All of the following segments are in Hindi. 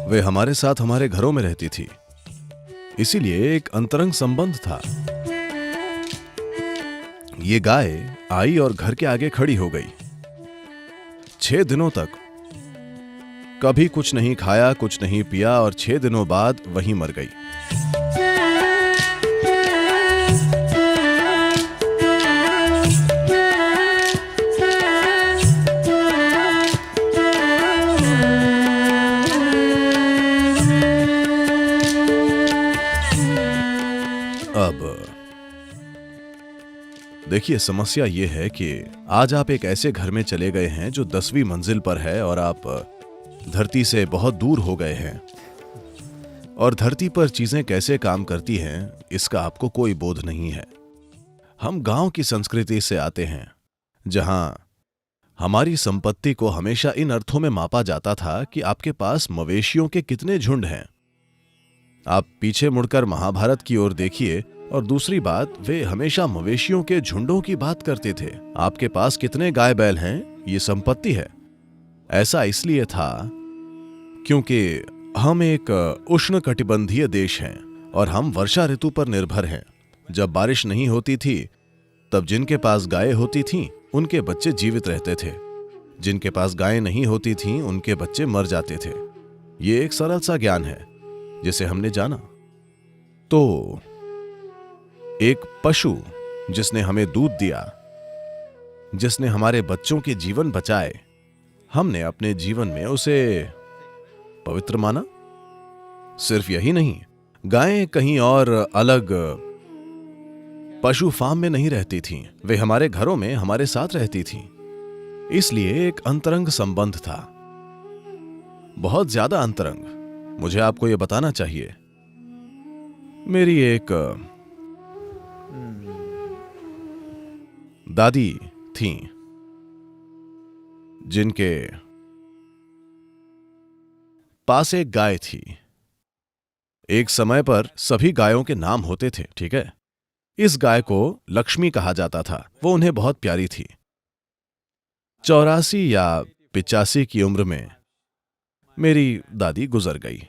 वे हमारे साथ हमारे घरों में रहती थी, इसीलिए एक अंतरंग संबंध था। ये गाय आई और घर के आगे खड़ी हो गई। 6 दिनों तक कभी कुछ नहीं खाया, कुछ नहीं पिया और 6 दिनों बाद वहीं मर गई। अब देखिए, समस्या ये है कि आज आप एक ऐसे घर में चले गए हैं जो 10वीं मंजिल पर है और आप धरती से बहुत दूर हो गए हैं, और धरती पर चीजें कैसे काम करती हैं इसका आपको कोई बोध नहीं है। हम गांव की संस्कृति से आते हैं, जहां हमारी संपत्ति को हमेशा इन अर्थों में मापा जाता था कि आपके पास मवेशियों के कितने झुंड हैं। आप पीछे मुड़कर महाभारत की ओर देखिए, और दूसरी बात, वे हमेशा मवेशियों के झुंडों की बात करते थे। आपके पास कितने गाय बैल हैं, ये संपत्ति है। ऐसा इसलिए था क्योंकि हम एक उष्णकटिबंधीय देश हैं और हम वर्षा ऋतु पर निर्भर हैं। जब बारिश नहीं होती थी तब जिनके पास गायें होती थीं उनके बच्चे जीवित रहते थे, जिनके पास गायें नहीं होती थीं उनके बच्चे मर जाते थे। ये एक सरल सा ज्ञान है जिसे हमने जाना। तो एक पशु जिसने हमें दूध दिया, जिसने हमारे बच्चों के जीवन बचाए, हमने अपने जीवन में उसे पवित्र माना। सिर्फ यही नहीं, गायें कहीं और अलग पशु फार्म में नहीं रहती थीं, वे हमारे घरों में हमारे साथ रहती थीं। इसलिए एक अंतरंग संबंध था, बहुत ज्यादा अंतरंग। मुझे आपको यह बताना चाहिए, मेरी एक दादी थीं जिनके पास एक गाय थी। एक समय पर सभी गायों के नाम होते थे, ठीक है। इस गाय को लक्ष्मी कहा जाता था, वो उन्हें बहुत प्यारी थी। 84 या 85 की उम्र में मेरी दादी गुजर गई।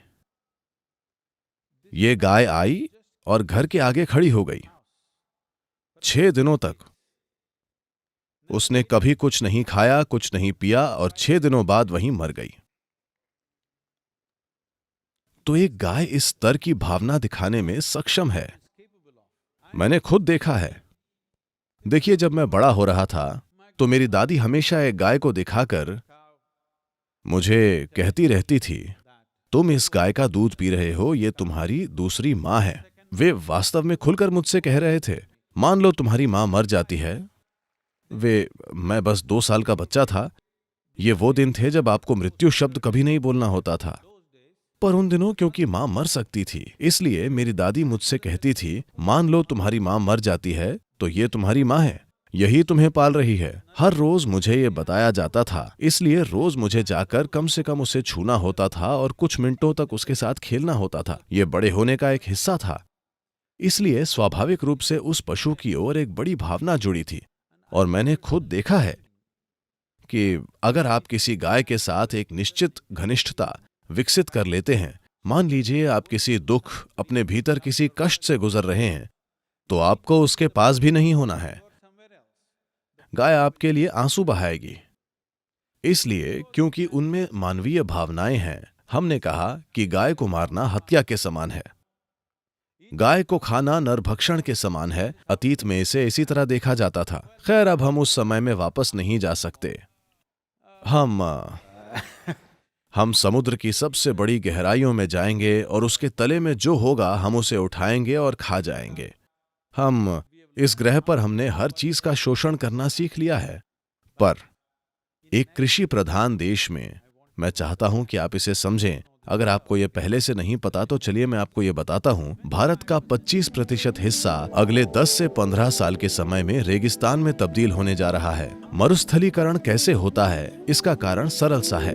ये गाय आई और घर के आगे खड़ी हो गई। 6 दिनों तक उसने कभी कुछ नहीं खाया, कुछ नहीं पिया और 6 दिनों बाद वहीं मर गई। तो एक गाय इस स्तर की भावना दिखाने में सक्षम है, मैंने खुद देखा है। देखिए, जब मैं बड़ा हो रहा था तो मेरी दादी हमेशा एक गाय को दिखाकर मुझे कहती रहती थी, तुम इस गाय का दूध पी रहे हो, ये तुम्हारी दूसरी मां है। वे वास्तव में खुलकर मुझसे कह रहे थे, मान लो तुम्हारी मां मर जाती है। मैं बस 2 साल का बच्चा था। ये वो दिन थे जब आपको मृत्यु शब्द कभी नहीं बोलना होता था। पर उन दिनों क्योंकि मां मर सकती थी, इसलिए मेरी दादी मुझसे कहती थी, मान लो तुम्हारी मां मर जाती है तो ये तुम्हारी मां है, यही तुम्हें पाल रही है। हर रोज मुझे ये बताया जाता था, इसलिए रोज मुझे जाकर कम से कम उसे छूना होता था और कुछ मिनटों तक उसके साथ खेलना होता था। ये बड़े होने का एक हिस्सा था। इसलिए स्वाभाविक रूप से उस पशु की ओर एक बड़ी भावना जुड़ी थी। और मैंने खुद देखा है कि अगर आप किसी गाय के साथ एक निश्चित घनिष्ठता विकसित कर लेते हैं, मान लीजिए आप किसी दुख, अपने भीतर किसी कष्ट से गुजर रहे हैं, तो आपको उसके पास भी नहीं होना है। गाय आपके लिए आंसू बहाएगी। इसलिए क्योंकि उनमें मानवीय भावनाएं हैं, हमने कहा कि गाय को मारना हत्या के समान है। गाय को खाना नरभक्षण के समान है। अतीत में इसे इसी तरह देखा जाता था। खैर, अब हम उस समय में वापस नहीं जा सकते। हम समुद्र की सबसे बड़ी गहराइयों में जाएंगे और उसके तले में जो होगा हम उसे उठाएंगे और खा जाएंगे। हम इस ग्रह पर हमने हर चीज का शोषण करना सीख लिया है। पर एक कृषि प्रधान देश में, मैं चाहता हूं कि आप इसे समझें। अगर आपको यह पहले से नहीं पता तो चलिए मैं आपको यह बताता हूं। भारत का 25% हिस्सा अगले 10 से 15 साल के समय में रेगिस्तान में तब्दील होने जा रहा है। मरुस्थलीकरण कैसे होता है, इसका कारण सरल सा है।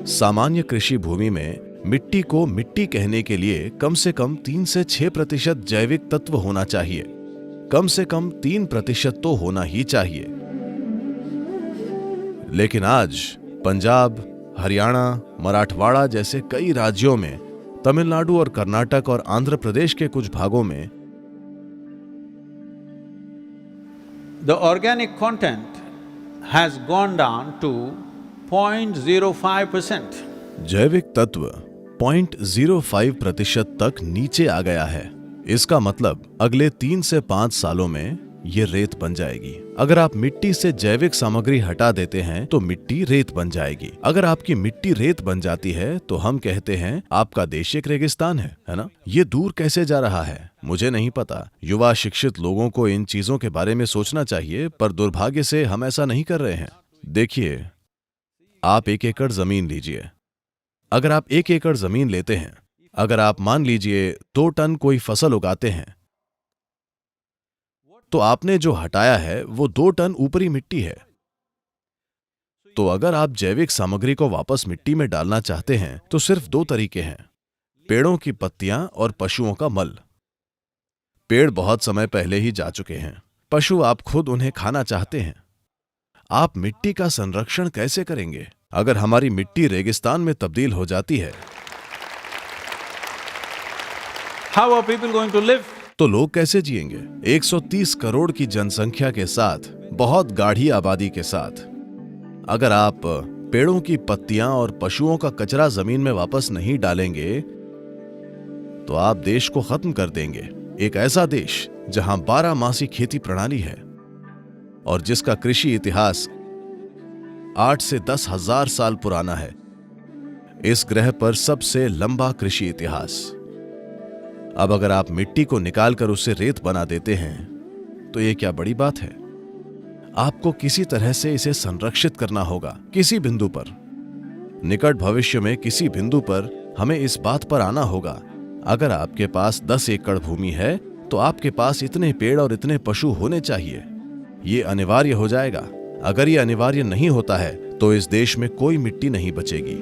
सामान्य कृषि भूमि में मिट्टी को मिट्टी कहने के लिए कम से कम 3 से 6% जैविक तत्व होना चाहिए। कम से कम 3% तो होना ही चाहिए। लेकिन आज पंजाब, हरियाणा, मराठवाड़ा जैसे कई राज्यों में, तमिलनाडु और कर्नाटक और आंध्र प्रदेश के कुछ भागों में the organic content has gone down to 0.05%. जैविक तत्व 0.05% तक नीचे आ गया है। इसका मतलब अगले 3 से 5 सालों में ये रेत बन जाएगी। अगर आप मिट्टी से जैविक सामग्री हटा देते हैं तो मिट्टी रेत बन जाएगी। अगर आपकी मिट्टी रेत बन जाती है तो हम कहते हैं आपका देश एक रेगिस्तान है ना? ये दूर कैसे जा रहा है मुझे नहीं पता। युवा शिक्षित लोगों को इन चीजों के बारे में सोचना चाहिए, पर दुर्भाग्य से हम ऐसा नहीं कर रहे हैं। देखिए, आप 1 एकड़ जमीन लीजिए। अगर आप 1 एकड़ जमीन लेते हैं, अगर आप मान लीजिए 2 टन कोई फसल उगाते हैं, तो आपने जो हटाया है वो 2 टन ऊपरी मिट्टी है। तो अगर आप जैविक सामग्री को वापस मिट्टी में डालना चाहते हैं तो सिर्फ 2 तरीके हैं, पेड़ों की पत्तियां और पशुओं का मल। पेड़ बहुत समय पहले ही जा चुके हैं, पशु आप खुद उन्हें खाना चाहते हैं। आप मिट्टी का संरक्षण कैसे करेंगे? अगर हमारी मिट्टी रेगिस्तान में तब्दील हो जाती है, How are people going to live? तो लोग कैसे जिएंगे? 130 करोड़ की जनसंख्या के साथ, बहुत गाढ़ी आबादी के साथ, अगर आप पेड़ों की पत्तियां और पशुओं का कचरा जमीन में वापस नहीं डालेंगे तो आप देश को खत्म कर देंगे। एक ऐसा देश जहां 12 मासी खेती प्रणाली है और जिसका कृषि इतिहास 8 से 10 हजार साल पुराना है। इस ग्रह पर सबसे लंबा कृषि इतिहास। अब अगर आप मिट्टी को निकालकर उससे रेत बना देते हैं तो ये क्या बड़ी बात है? आपको किसी तरह से इसे संरक्षित करना होगा, किसी बिंदु पर। निकट भविष्य में किसी बिंदु पर हमें इस बात पर आना होगा, अगर आपके पास 10 एकड़ भूमि है तो आपके पास इतने पेड़ और इतने पशु होने चाहिए। ये अनिवार्य हो जाएगा। अगर ये अनिवार्य नहीं होता है तो इस देश में कोई मिट्टी नहीं बचेगी।